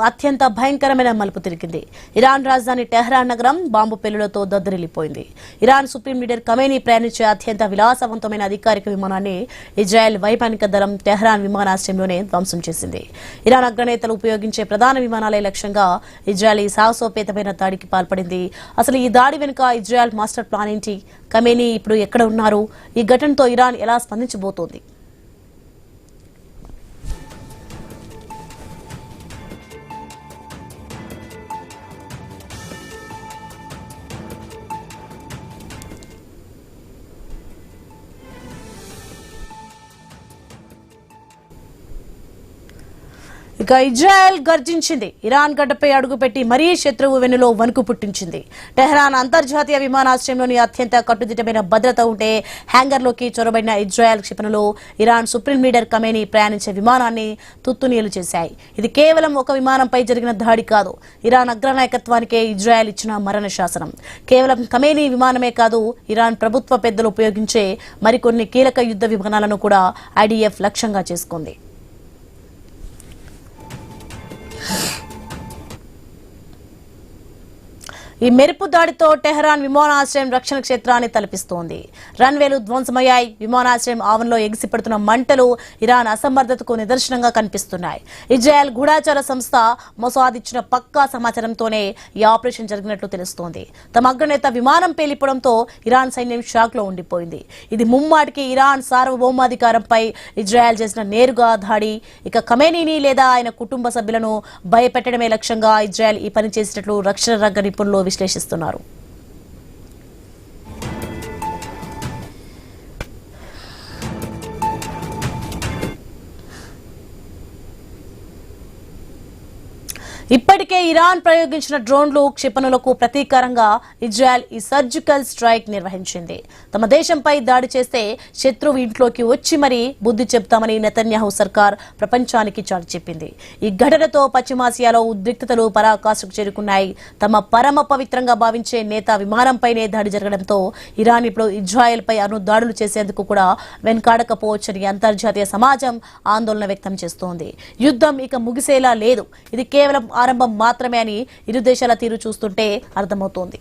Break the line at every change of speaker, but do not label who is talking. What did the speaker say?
అత్యంత భయంకరమైన మలుపు తిరిగింది. ఇరాన్ రాజధాని టెహ్రాన్ నగరం బాంబు పేలులతో దద్దరిల్లిపోయింది. ఇరాన్ సుప్రీం లీడర్ ఖమేనీ ప్రయాణించే అత్యంత విలాసవంతమైన అధికారిక విమానాన్ని ఇజ్రాయెల్ వైమానిక దళం టెహ్రాన్ విమానాశ్రయంలోనే ధ్వంసం చేసింది. ఇరాన్ అగ్రనేతలు ఉపయోగించే ప్రధాన విమానాలే లక్ష్యంగా ఇజ్రాయెల్ ఈ సాహసోపేతమైన దాడికి పాల్పడింది. అసలు ఈ దాడి వెనుక ఇజ్రాయెల్ మాస్టర్ ప్లాన్ ఏంటి? ఖమేనీ ఇప్పుడు ఎక్కడ ఉన్నారు? ఈ ఘటనతో ఇరాన్ ఎలా స్పందించబోతోంది? ఇక ఇజ్రాయెల్ గర్జించింది. ఇరాన్ గడ్డపై అడుగుపెట్టి మరీ శత్రువు వెన్నులో వణుకు పుట్టించింది. టెహ్రాన్ అంతర్జాతీయ విమానాశ్రయంలోని అత్యంత కట్టుదిట్టమైన భద్రత ఉంటే హ్యాంగర్లోకి చొరబడిన ఇజ్రాయెల్ క్షిపణులు ఇరాన్ సుప్రీం లీడర్ ఖమేనీ ప్రయాణించే విమానాన్ని తుత్తునీలు చేశాయి. ఇది కేవలం ఒక విమానంపై జరిగిన దాడి కాదు, ఇరాన్ అగ్రనాయకత్వానికే ఇజ్రాయెల్ ఇచ్చిన మరణ శాసనం. కేవలం ఖమేనీ విమానమే కాదు, ఇరాన్ ప్రభుత్వ పెద్దలు ఉపయోగించే మరికొన్ని కీలక యుద్ధ విమానాలను కూడా ఐడిఎఫ్ లక్ష్యంగా చేసుకుంది. ఈ మెరుపు దాడితో టెహ్రాన్ విమానాశ్రయం రక్షణ క్షేత్రాన్ని తలపిస్తోంది. రన్వేలు ధ్వంసమయ్యాయి. విమానాశ్రయం ఆవరణలో ఎగిసిపడుతున్న మంటలు ఇరాన్ అసమర్థతకు నిదర్శనంగా కనిపిస్తున్నాయి. ఇజ్రాయెల్ గూఢాచార సంస్థ మొసాద్ ఇచ్చిన పక్కా సమాచారంతోనే ఈ ఆపరేషన్ జరిగినట్లు తెలుస్తోంది. తమ అగ్రనేత విమానం పేలిపోవడంతో ఇరాన్ సైన్యం షాక్ లో ఉండిపోయింది. ఇది ముమ్మాటికి ఇరాన్ సార్వభౌమాధికారంపై ఇజ్రాయెల్ చేసిన నేరుగా దాడి. ఇక ఖమేనీని లేదా ఆయన కుటుంబ సభ్యులను భయపెట్టడమే లక్ష్యంగా ఇజ్రాయెల్ ఈ పని చేసినట్లు రక్షణ రంగ నిపుణులు విశ్లేషిస్తున్నారు. ఇప్పటికే ఇరాన్ ప్రయోగించిన డ్రోన్లు క్షిపణులకు ప్రతీకారంగా ఇజ్రాయెల్ ఈ సర్జికల్ స్ట్రైక్ నిర్వహించింది. తమ దేశంపై దాడి చేస్తే శత్రువు ఇంట్లోకి వచ్చి మరీ బుద్ధి చెప్తామని నెతన్యాహు సర్కార్ ప్రపంచానికి చాటి చెప్పింది. ఈ ఘటనతో పశ్చిమాసియాలో ఉద్రిక్తతలు పరాకాష్ఠకు చేరుకున్నాయి. తమ పరమ పవిత్రంగా భావించే నేత విమానంపైనే దాడి జరగడంతో ఇరాన్ ఇప్పుడు ఇజ్రాయెల్ పై దాడులు చేసేందుకు కూడా వెనుకాడకపోవచ్చని అంతర్జాతీయ సమాజం ఆందోళన వ్యక్తం చేస్తోంది. యుద్ధం ఇక ముగిసేలా లేదు, ఇది కేవలం ఆరంభం మాత్రమే అని ఇరు దేశాల తీరు చూస్తుంటే అర్థమవుతోంది.